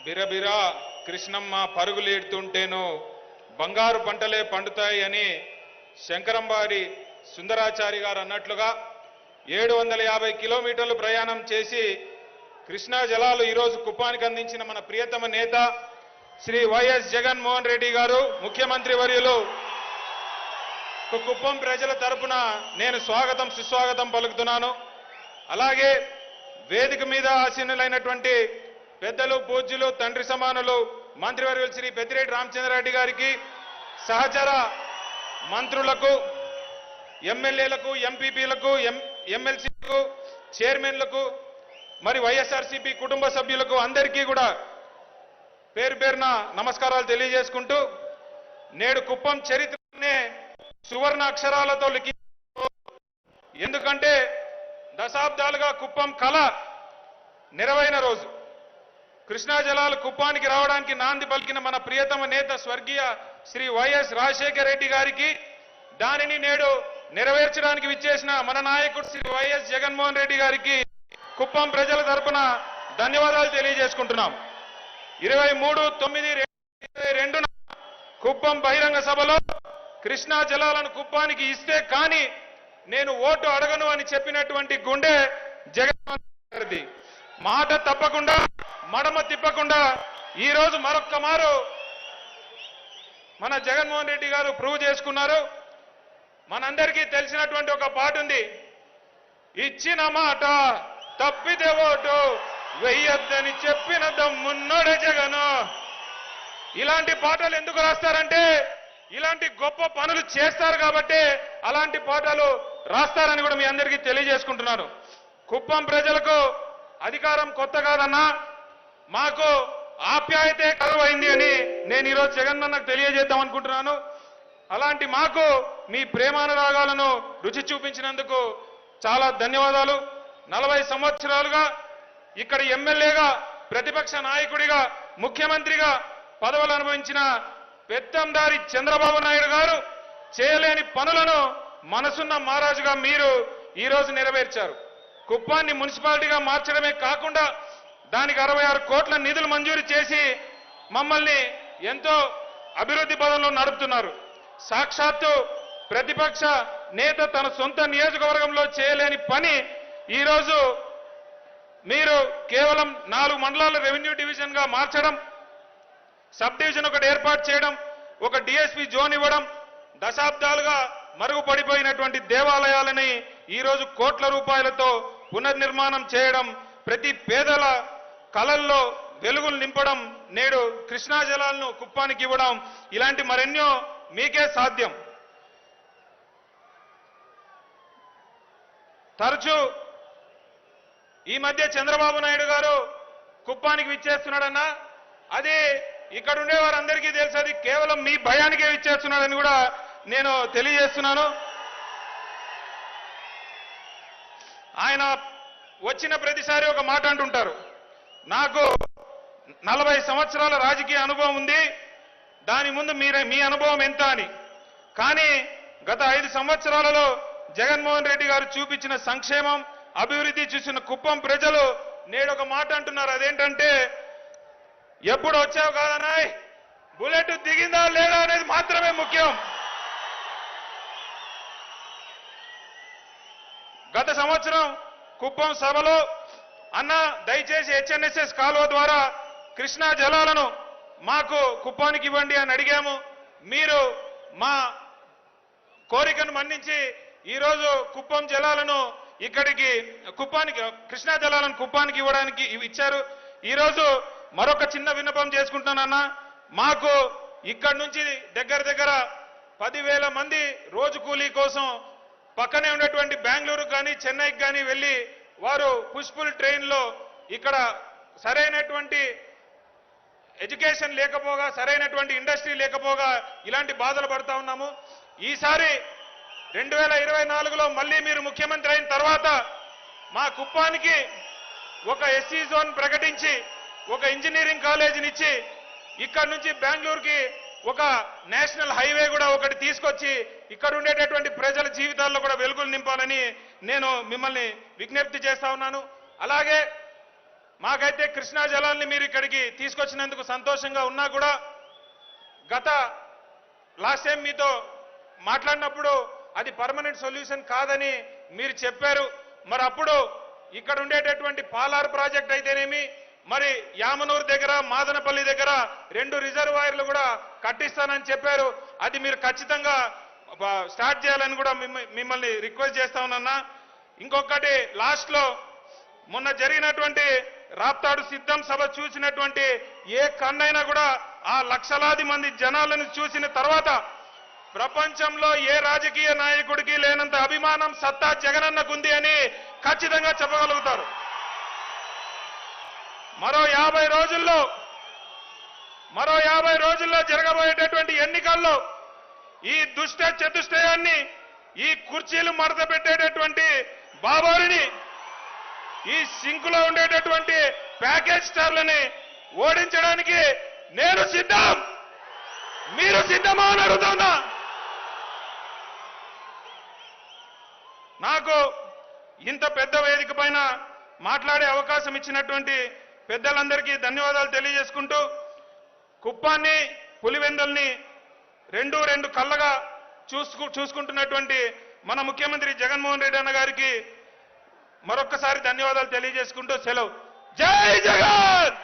బిరబిరా కృష్ణమ్మ పరుగులేడుతుంటేను బంగారు పంటలే పండుతాయి అని శంకరంబారి సుందరాచారి గారు అన్నట్లుగా 750 కిలోమీటర్లు ప్రయాణం చేసి కృష్ణా జలాలు ఈరోజు కుప్పానికి అందించిన మన ప్రియతమ నేత శ్రీ వైఎస్ జగన్మోహన్ రెడ్డి గారు ముఖ్యమంత్రి వర్యులు కుప్పం ప్రజల తరపున నేను స్వాగతం సుస్వాగతం పలుకుతున్నాను. అలాగే వేదిక మీద ఆసీనులైనటువంటి పెద్దలు పూజ్యులు తండ్రి సమానులు మంత్రివర్యులు శ్రీ పెద్దిరెడ్డి రామచంద్రారెడ్డి గారికి, సహచర మంత్రులకు, ఎమ్మెల్యేలకు, ఎంపీపీలకు, ఎమ్మెల్సీలకు, చైర్మన్లకు, మరి వైఎస్ఆర్సీపీ కుటుంబ సభ్యులకు అందరికీ కూడా పేరు పేరున నమస్కారాలు తెలియజేసుకుంటూ, నేడు కుప్పం చరిత్రనే సువర్ణ అక్షరాలతో ఎందుకంటే దశాబ్దాలుగా కుప్పం కళ నెరవైన రోజు. కృష్ణా జలాలు కుప్పానికి రావడానికి నాంది పలికిన మన ప్రియతమ నేత స్వర్గీయ శ్రీ వైఎస్ రాజశేఖర రెడ్డి గారికి, దానిని నేడు నెరవేర్చడానికి విచ్చేసిన మన నాయకుడు శ్రీ వైఎస్ జగన్మోహన్ రెడ్డి గారికి కుప్పం ప్రజల తరపున ధన్యవాదాలు తెలియజేసుకుంటున్నాం. 23/9/2022 కుప్పం బహిరంగ సభలో కృష్ణా జలాలను కుప్పానికి ఇస్తే కానీ నేను ఓటు అడగను అని చెప్పినటువంటి గుండె జగన్మోహన్ రెడ్డి. మాట తప్పకుండా మడమ తిప్పకుండా ఈ రోజు మరొక్క మారు మన జగన్మోహన్ రెడ్డి గారు ప్రూవ్ చేసుకున్నారు. మనందరికీ తెలిసినటువంటి ఒక పాట ఉంది, ఇచ్చిన మాట తప్పితే ఓటు వెయ్యొద్దని చెప్పిన దమ్మున్నోడే జగను. ఇలాంటి పాటలు ఎందుకు రాస్తారంటే ఇలాంటి గొప్ప పనులు చేస్తారు కాబట్టి అలాంటి పాటలు రాస్తారని కూడా మీ అందరికీ తెలియజేసుకుంటున్నాను. కుప్పం ప్రజలకు అధికారం కొత్త కాదన్నా, మాకు ఆప్యాయతే కరువైంది అని నేను ఈరోజు జగన్మన్నకు తెలియజేద్దాం అనుకుంటున్నాను. అలాంటి మాకు మీ ప్రేమానురాగాలను రుచి చూపించినందుకు చాలా ధన్యవాదాలు. 40 సంవత్సరాలుగా ఇక్కడ ఎమ్మెల్యేగా, ప్రతిపక్ష నాయకుడిగా, ముఖ్యమంత్రిగా పదవులు అనుభవించిన పెత్తందారి చంద్రబాబు నాయుడు గారు చేయలేని పనులను మనసున్న మహారాజుగా మీరు ఈరోజు నెరవేర్చారు. కుప్పాన్ని మున్సిపాలిటీగా మార్చడమే కాకుండా దానికి 66 కోట్ల నిధులు మంజూరు చేసి మమ్మల్ని ఎంతో అభివృద్ధి పదంలో నడుపుతున్నారు. సాక్షాత్తు ప్రతిపక్ష నేత తన సొంత నియోజకవర్గంలో చేయలేని పని ఈరోజు మీరు కేవలం 4 మండలాల రెవెన్యూ డివిజన్ గా మార్చడం, సబ్ డివిజన్ ఒకటి ఏర్పాటు చేయడం, ఒక డిఎస్పీ జోన్ ఇవ్వడం, దశాబ్దాలుగా మరుగుపడిపోయినటువంటి దేవాలయాలని ఈరోజు కోట్ల రూపాయలతో పునర్నిర్మాణం చేయడం, ప్రతి పేదల కళల్లో వెలుగులు నింపడం, నేడు కృష్ణా జలాలను కుప్పానికి ఇవ్వడం, ఇలాంటి మరెన్నో మీకే సాధ్యం. తరచూ ఈ మధ్య చంద్రబాబు నాయుడు గారు కుప్పానికి విచ్చేస్తున్నాడన్నా, అది ఇక్కడ ఉండే వారందరికీ తెలుసు, అది కేవలం మీ భయానికే విచ్చేస్తున్నాడని కూడా నేను తెలియజేస్తున్నాను. ఆయన వచ్చిన ప్రతిసారి ఒక మాట అంటుంటారు, నాకు 40 సంవత్సరాల రాజకీయ అనుభవం ఉంది, దాని ముందు మీ అనుభవం ఎంత అని. కానీ గత 5 సంవత్సరాలలో జగన్మోహన్ రెడ్డి గారు చూపించిన సంక్షేమం, అభివృద్ధి చూసిన కుప్పం ప్రజలు నేడు ఒక మాట అంటున్నారు, అదేంటంటే ఎప్పుడు వచ్చావు కాదన్నాయ్, బుల్లెట్ దిగిందా లేదా అనేది మాత్రమే ముఖ్యం. గత సంవత్సరం కుప్పం సభలో అన్న దయచేసి హెచ్ఎన్ఎస్ఎస్ కాలువ ద్వారా కృష్ణా జలాలను మాకు కుప్పానికి ఇవ్వండి అని అడిగాము. మీరు మా కోరికను మన్నించి ఈరోజు కుప్పం జలాలను ఇక్కడికి కృష్ణా జలాలను కుప్పానికి ఇవ్వడానికి ఇచ్చారు. ఈరోజు మరొక చిన్న విన్నపం చేసుకుంటున్నానన్నా, మాకు ఇక్కడి నుంచి దగ్గర 10,000 మంది రోజు కూలీ కోసం పక్కనే ఉన్నటువంటి బెంగళూరుకు కానీ చెన్నైకి కానీ వెళ్ళి వారు పుష్పుల్ ట్రైన్లో ఇక్కడ సరైనటువంటి ఎడ్యుకేషన్ లేకపోగా, సరైనటువంటి ఇండస్ట్రీ లేకపోగా ఇలాంటి బాధలు పడతా ఉన్నాము. ఈసారి 2024లో మళ్ళీ మీరు ముఖ్యమంత్రి అయిన తర్వాత మా కుప్పానికి ఒక ఎస్సీ జోన్ ప్రకటించి ఒక ఇంజనీరింగ్ కాలేజీనిచ్చి ఇక్కడి నుంచి బెంగళూరుకి ఒక నేషనల్ హైవే కూడా ఒకటి తీసుకొచ్చి ఇక్కడ ఉండేటటువంటి ప్రజల జీవితాల్లో కూడా వెలుగులు నింపాలని నేను మిమ్మల్ని విజ్ఞప్తి చేస్తా ఉన్నాను. అలాగే మాకైతే కృష్ణా జలాల్ని మీరు ఇక్కడికి తీసుకొచ్చినందుకు సంతోషంగా ఉన్నా కూడా గత లాస్ట్ టైం మీతో మాట్లాడినప్పుడు అది పర్మనెంట్ సొల్యూషన్ కాదని మీరు చెప్పారు. మరి అప్పుడు ఇక్కడ ఉండేటటువంటి పాలార్ ప్రాజెక్ట్ అయితేనేమి, మరి యామనూరు దగ్గర మాదనపల్లి దగ్గర 2 రిజర్వాయర్లు కూడా కట్టిస్తానని చెప్పారు. అది మీరు ఖచ్చితంగా స్టార్ట్ చేయాలని కూడా మిమ్మల్ని రిక్వెస్ట్ చేస్తా ఉన్నా. ఇంకొకటి లాస్ట్ లో మొన్న జరిగినటువంటి రాప్తాడు సిద్ధం సభ చూసినటువంటి ఏ కన్నైనా కూడా ఆ లక్షలాది మంది జనాలను చూసిన తర్వాత ప్రపంచంలో ఏ రాజకీయ నాయకుడికి లేనంత అభిమానం సత్తా జగనన్నకుంది అని ఖచ్చితంగా చెప్పగలుగుతారు. మరో 50 రోజుల్లో జరగబోయేటటువంటి ఎన్నికల్లో ఈ దుష్ట చతుష్టయాన్ని, ఈ కుర్చీలు మడత పెట్టేటటువంటి బాబోరిని, ఈ సింకులో ఉండేటటువంటి ప్యాకేజ్ స్టార్లని ఓడించడానికి నేను సిద్ధం. మీరు సిద్ధమా అని అడుగుతున్నా. నాకు ఇంత పెద్ద వేదిక పైన మాట్లాడే అవకాశం ఇచ్చినటువంటి పెద్దలందరికీ ధన్యవాదాలు తెలియజేసుకుంటూ, కుప్పాన్ని పులివెందుల్ని రెండు కళ్ళగా చూసుకుంటున్నటువంటి మన ముఖ్యమంత్రి జగన్మోహన్ రెడ్డి అన్న గారికి మరొక్కసారి ధన్యవాదాలు తెలియజేసుకుంటూ సెలవు. జై జగన్.